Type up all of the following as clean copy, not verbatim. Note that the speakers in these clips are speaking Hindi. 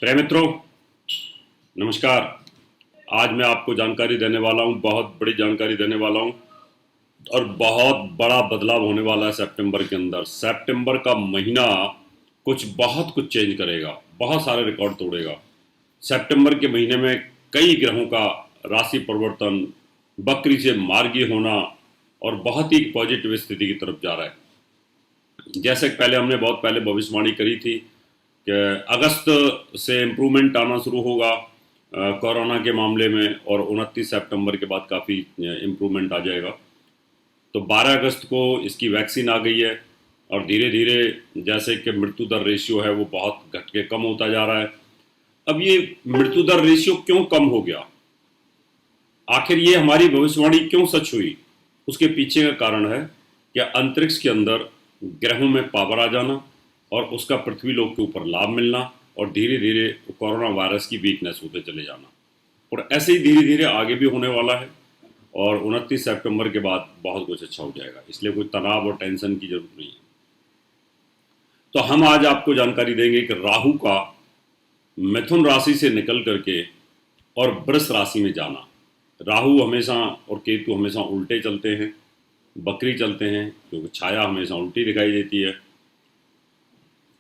प्रिय मित्रों, नमस्कार। आज मैं आपको जानकारी देने वाला हूं, बहुत बड़ी जानकारी देने वाला हूं और बहुत बड़ा बदलाव होने वाला है सितंबर के अंदर। सितंबर का महीना बहुत कुछ चेंज करेगा, बहुत सारे रिकॉर्ड तोड़ेगा। सितंबर के महीने में कई ग्रहों का राशि परिवर्तन, बकरी से मार्गी होना और बहुत ही पॉजिटिव स्थिति की तरफ जा रहा है। जैसे पहले हमने बहुत पहले भविष्यवाणी करी थी कि अगस्त से इम्प्रूवमेंट आना शुरू होगा कोरोना के मामले में, और 29 सितंबर के बाद काफ़ी इम्प्रूवमेंट आ जाएगा। तो 12 अगस्त को इसकी वैक्सीन आ गई है और धीरे धीरे जैसे कि मृत्यु दर रेशियो है वो बहुत घट के कम होता जा रहा है। अब ये मृत्यु दर रेशियो क्यों कम हो गया, आखिर ये हमारी भविष्यवाणी क्यों सच हुई, उसके पीछे का कारण है कि अंतरिक्ष के अंदर ग्रहों में पावर आ जाना और उसका पृथ्वी लोक के ऊपर लाभ मिलना और धीरे धीरे कोरोना वायरस की वीकनेस होते चले जाना। और ऐसे ही धीरे धीरे आगे भी होने वाला है और 29 सितंबर के बाद बहुत कुछ अच्छा हो जाएगा, इसलिए कोई तनाव और टेंशन की जरूरत नहीं है। तो हम आज आपको जानकारी देंगे कि राहु का मिथुन राशि से निकल करके और वृष राशि में जाना। राहु हमेशा और केतु हमेशा उल्टे चलते हैं, बकरी चलते हैं, क्योंकि छाया हमेशा उल्टी दिखाई देती है।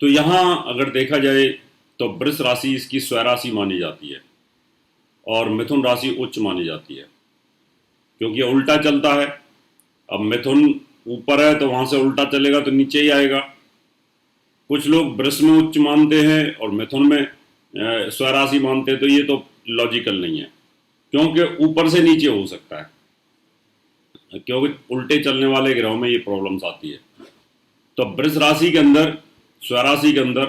तो यहाँ अगर देखा जाए तो वृष राशि इसकी स्वराशि मानी जाती है और मिथुन राशि उच्च मानी जाती है, क्योंकि ये उल्टा चलता है। अब मिथुन ऊपर है तो वहां से उल्टा चलेगा तो नीचे ही आएगा। कुछ लोग वृष में उच्च मानते हैं और मिथुन में स्वराशि मानते हैं, तो ये तो लॉजिकल नहीं है, क्योंकि ऊपर से नीचे हो सकता है, क्योंकि उल्टे चलने वाले ग्रहों में ये प्रॉब्लम्स आती है। तो वृष राशि के अंदर, स्वराशि के अंदर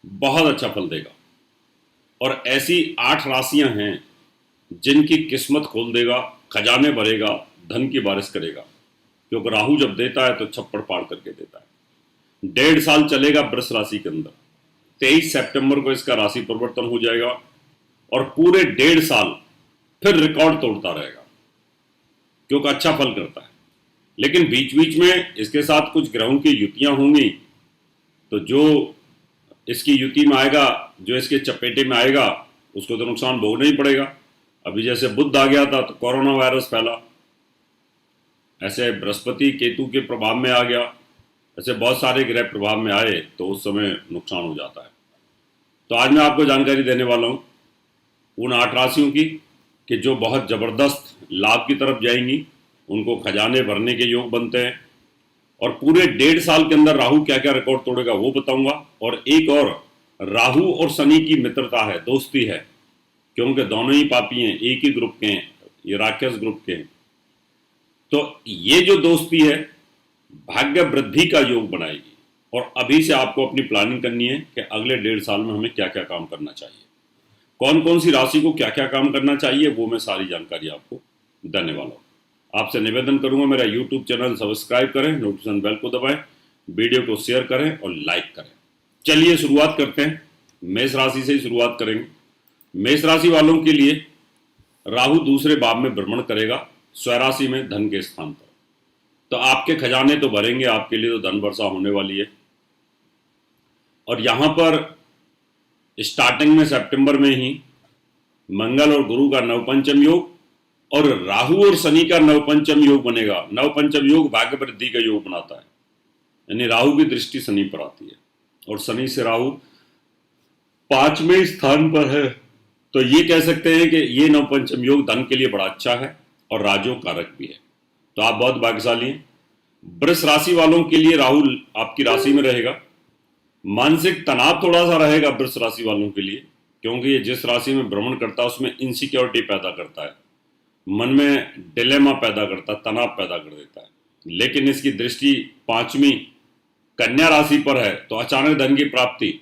बहुत अच्छा फल देगा और ऐसी 8 राशियां हैं जिनकी किस्मत खोल देगा, खजाने भरेगा, धन की बारिश करेगा, क्योंकि राहु जब देता है तो छप्पड़ फाड़ करके देता है। 1.5 साल चलेगा वृष राशि के अंदर। 23 सितंबर को इसका राशि परिवर्तन हो जाएगा और पूरे 1.5 साल फिर रिकॉर्ड तोड़ता रहेगा, क्योंकि अच्छा फल करता है। लेकिन बीच बीच में इसके साथ कुछ ग्रहों की युतियां होंगी, तो जो इसकी युति में आएगा, जो इसके चपेटे में आएगा, उसको तो नुकसान भोगना ही पड़ेगा। अभी जैसे बुध आ गया था तो कोरोना वायरस फैला, ऐसे बृहस्पति केतु के प्रभाव में आ गया, ऐसे बहुत सारे ग्रह प्रभाव में आए तो उस समय नुकसान हो जाता है। तो आज मैं आपको जानकारी देने वाला हूँ उन 8 राशियों की कि जो बहुत ज़बरदस्त लाभ की तरफ जाएंगी, उनको खजाने भरने के योग बनते हैं, और पूरे 1.5 साल के अंदर राहु क्या क्या रिकॉर्ड तोड़ेगा वो बताऊंगा। और एक और, राहु और शनि की मित्रता है, दोस्ती है, क्योंकि दोनों ही पापी हैं, एक ही ग्रुप के हैं, ये राक्षस ग्रुप के हैं। तो ये जो दोस्ती है भाग्य वृद्धि का योग बनाएगी, और अभी से आपको अपनी प्लानिंग करनी है कि अगले 1.5 साल में हमें क्या क्या काम करना चाहिए, कौन कौन सी राशि को क्या क्या काम करना चाहिए, वो मैं सारी जानकारी आपको देने वाला हूँ। आपसे निवेदन करूंगा मेरा यूट्यूब चैनल सब्सक्राइब करें, नोटिफिकेशन बेल को दबाएं, वीडियो को शेयर करें और लाइक करें। चलिए शुरुआत करते हैं, मेष राशि से ही शुरुआत करेंगे। मेष राशि वालों के लिए राहु दूसरे भाव में भ्रमण करेगा, स्वराशि में धन के स्थान पर। तो आपके खजाने तो भरेंगे, आपके लिए तो धन वर्षा होने वाली है। और यहां पर स्टार्टिंग में सितंबर में ही मंगल और गुरु का नवपंचम योग और राहु और शनि का नवपंचम योग बनेगा। नवपंचम योग भाग्य वृद्धि का योग बनाता है, यानी राहु की दृष्टि शनि पर आती है और शनि से राहु 5वें स्थान पर है। तो ये कह सकते हैं कि ये नवपंचम योग धन के लिए बड़ा अच्छा है और राजयोग कारक भी है। तो आप बहुत भाग्यशाली हैं। वृष राशि वालों के लिए राहु आपकी राशि में रहेगा, मानसिक तनाव थोड़ा सा रहेगा वृष राशि वालों के लिए, क्योंकि ये जिस राशि में भ्रमण करता है उसमें इनसिक्योरिटी पैदा करता है, मन में डिलेमा पैदा करता है, तनाव पैदा कर देता है। लेकिन इसकी दृष्टि 5वीं कन्या राशि पर है तो अचानक धन की प्राप्ति,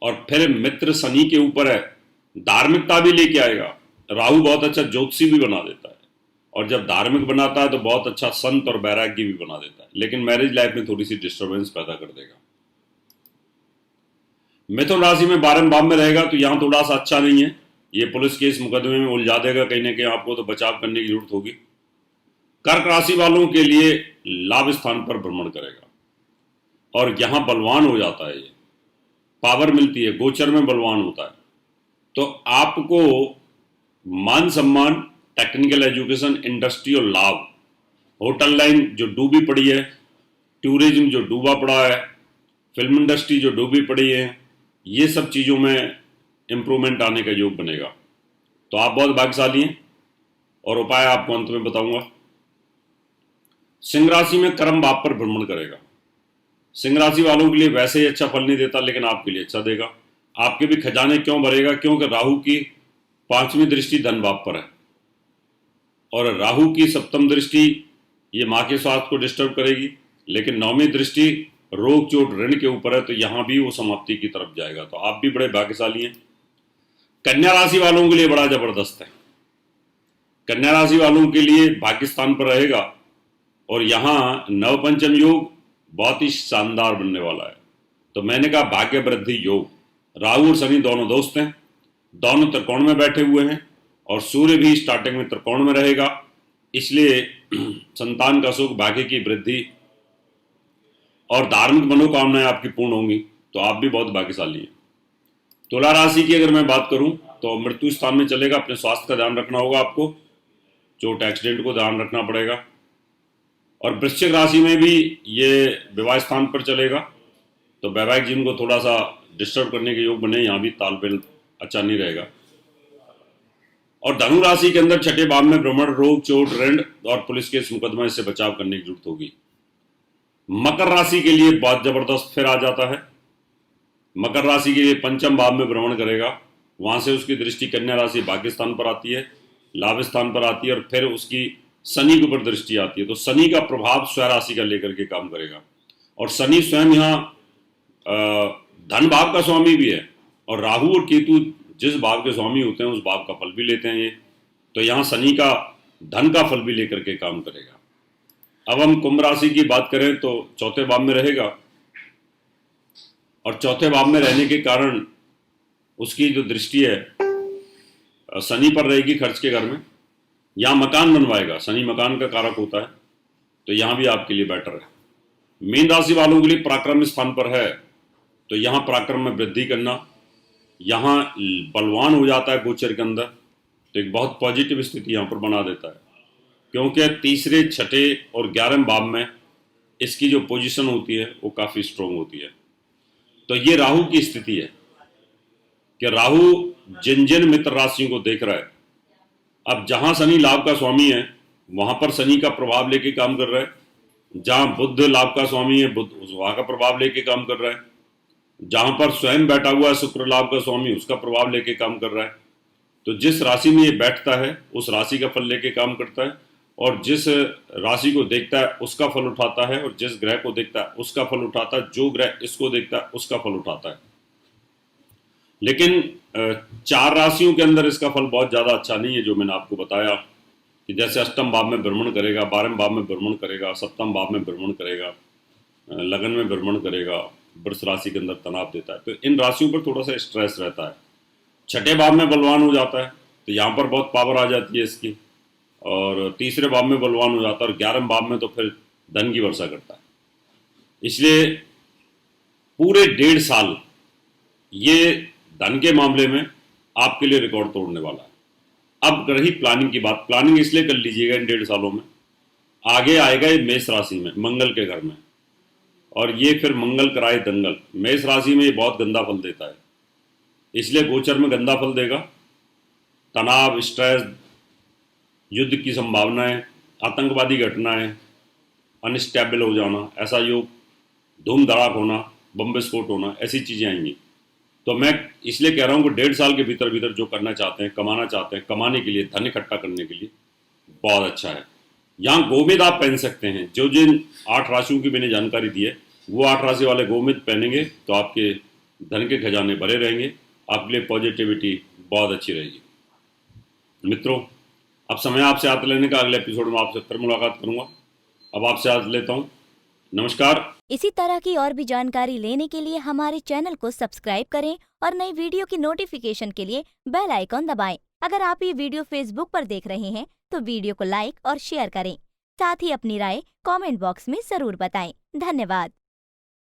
और फिर मित्र शनि के ऊपर है, धार्मिकता भी लेके आएगा। राहु बहुत अच्छा ज्योतिषी भी बना देता है, और जब धार्मिक बनाता है तो बहुत अच्छा संत और वैराग्य भी बना देता है, लेकिन मैरिज लाइफ में थोड़ी सी डिस्टर्बेंस पैदा कर देगा। मिथुन राशि में 12वें भाव में रहेगा तो यहां थोड़ा सा अच्छा नहीं है, ये पुलिस केस मुकदमे में उलझा देगा कहीं ना कहीं, आपको तो बचाव करने की जरूरत होगी। कर्क राशि वालों के लिए लाभ स्थान पर भ्रमण करेगा और यहां बलवान हो जाता है, ये पावर मिलती है, गोचर में बलवान होता है। तो आपको मान सम्मान, टेक्निकल एजुकेशन, इंडस्ट्री और लाभ, होटल लाइन जो डूबी पड़ी है, टूरिज्म जो डूबा पड़ा है, फिल्म इंडस्ट्री जो डूबी पड़ी है, ये सब चीज़ों में इम्प्रूवमेंट आने का योग बनेगा। तो आप बहुत भाग्यशाली हैं और उपाय आपको अंत में बताऊंगा। सिंह राशि में कर्म भाव पर भ्रमण करेगा। सिंह राशि वालों के लिए वैसे ही अच्छा फल नहीं देता, लेकिन आपके लिए अच्छा देगा। आपके भी खजाने क्यों भरेगा? क्योंकि राहु की 5वीं दृष्टि धन भाव पर है और राहु की 7वीं दृष्टि ये माँ के स्वास्थ्य को डिस्टर्ब करेगी, लेकिन 9वीं दृष्टि रोग चोट ऋण के ऊपर है, तो यहां भी वो समाप्ति की तरफ जाएगा। तो आप भी बड़े भाग्यशाली हैं। कन्या राशि वालों के लिए बड़ा जबरदस्त है। कन्या राशि वालों के लिए भाग्य स्थान पर रहेगा और यहां नवपंचम योग बहुत ही शानदार बनने वाला है। तो मैंने कहा भाग्य वृद्धि योग। राहु और शनि दोनों दोस्त हैं, दोनों त्रिकोण में बैठे हुए हैं और सूर्य भी स्टार्टिंग में त्रिकोण में रहेगा, इसलिए संतान का सुख, भाग्य की वृद्धि और धार्मिक मनोकामनाएं आपकी पूर्ण होंगी। तो आप भी बहुत भाग्यशाली हैं। तुला राशि की अगर मैं बात करूं तो मृत्यु स्थान में चलेगा। अपने स्वास्थ्य का ध्यान रखना होगा आपको, चोट एक्सीडेंट को ध्यान रखना पड़ेगा। और वृश्चिक राशि में भी ये विवाह स्थान पर चलेगा, तो वैवाहिक जीवन को थोड़ा सा डिस्टर्ब करने के योग बने, यहाँ भी तालमेल अच्छा नहीं रहेगा। और धनु राशि के अंदर छठे भाव में भ्रमण, रोग चोट ऋण और पुलिस केस मुकदमा से बचाव करने की जरूरत होगी। मकर राशि के लिए बहुत जबरदस्त फिर आ जाता है। मकर राशि के लिए 5वें भाव में भ्रमण करेगा, वहां से उसकी दृष्टि कन्या राशि भाग्य स्थान पर आती है, लाभ स्थान पर आती है और फिर उसकी शनि के ऊपर दृष्टि आती है। तो शनि का प्रभाव स्व राशि का लेकर के काम करेगा और शनि स्वयं यहाँ धन भाव का स्वामी भी है और राहु और केतु जिस भाव के स्वामी होते हैं उस भाव का फल भी लेते हैं ये। तो यहाँ शनि का धन का फल भी लेकर के काम करेगा। अब हम कुंभ राशि की बात करें तो चौथे भाव में रहेगा और चौथे भाव में रहने के कारण उसकी जो दृष्टि है शनि पर रहेगी खर्च के घर में। यहाँ मकान बनवाएगा, शनि मकान का कारक होता है, तो यहाँ भी आपके लिए बेटर है। मीन राशि वालों के लिए पराक्रम स्थान पर है, तो यहाँ पराक्रम में वृद्धि करना, यहाँ बलवान हो जाता है गोचर के अंदर, तो एक बहुत पॉजिटिव स्थिति यहाँ पर बना देता है, क्योंकि तीसरे, छठे और 11वें भाव में इसकी जो पोजीशन होती है वो काफ़ी स्ट्रोंग होती है। तो ये राहु की स्थिति है कि राहु जिन जिन मित्र राशियों को देख रहा है, अब जहां शनि लाभ का स्वामी है वहां पर शनि का प्रभाव लेके काम कर रहा है, जहां बुध लाभ का स्वामी है बुध वहां का प्रभाव लेके काम कर रहा है, जहां पर स्वयं बैठा हुआ है शुक्र लाभ का स्वामी उसका प्रभाव लेके काम कर रहा है। तो जिस राशि में ये बैठता है उस राशि का फल लेके काम करता है और जिस राशि को देखता है उसका फल उठाता है और जिस ग्रह को देखता है उसका फल उठाता है, जो ग्रह इसको देखता है उसका फल उठाता है। लेकिन 4 राशियों के अंदर इसका फल बहुत ज़्यादा अच्छा नहीं है, जो मैंने आपको बताया कि जैसे अष्टम भाव में भ्रमण करेगा, 12वें भाव में भ्रमण करेगा, 7वें भाव में भ्रमण करेगा, लगन में भ्रमण करेगा, वृष राशि के अंदर तनाव देता है, तो इन राशियों पर थोड़ा सा स्ट्रेस रहता है। छठे भाव में बलवान हो जाता है तो यहाँ पर बहुत पावर आ जाती है इसकी, और तीसरे भाव में बलवान हो जाता है और 11वें भाव में तो फिर धन की वर्षा करता है। इसलिए पूरे 1.5 साल ये धन के मामले में आपके लिए रिकॉर्ड तोड़ने वाला है। अब रही प्लानिंग की बात, प्लानिंग इसलिए कर लीजिएगा इन 1.5 सालों में, आगे आएगा ये मेष राशि में मंगल के घर में, और ये फिर मंगल कराए दंगल। मेष राशि में ये बहुत गंदा फल देता है, इसलिए गोचर में गंदा फल देगा। तनाव, स्ट्रेस, युद्ध की संभावनाएं, आतंकवादी घटनाएं, अनस्टेबल हो जाना, ऐसा योग, धूम धड़ाक होना, बम विस्फोट होना, ऐसी चीज़ें आएंगी। तो मैं इसलिए कह रहा हूँ कि 1.5 साल के भीतर भीतर जो करना चाहते हैं, कमाना चाहते हैं, कमाने के लिए, धन इकट्ठा करने के लिए बहुत अच्छा है। यहाँ गोमेद आप पहन सकते हैं। जो जिन 8 राशियों की मैंने जानकारी दी है वो 8 राशि वाले गोमेद पहनेंगे तो आपके धन के खजाने भरे रहेंगे, आपके लिए पॉजिटिविटी बहुत अच्छी रहेगी। मित्रों, अब समय आपसे हाथ लेने का, अगले एपिसोड में आपसे फिर मुलाकात करूंगा। अब आपसे हाथ लेता हूं, नमस्कार। इसी तरह की और भी जानकारी लेने के लिए हमारे चैनल को सब्सक्राइब करें और नई वीडियो की नोटिफिकेशन के लिए बेल आइकॉन दबाएं। अगर आप ये वीडियो फेसबुक पर देख रहे हैं तो वीडियो को लाइक और शेयर करें। साथ ही अपनी राय कमेंट बॉक्स में जरूर बताएं। धन्यवाद।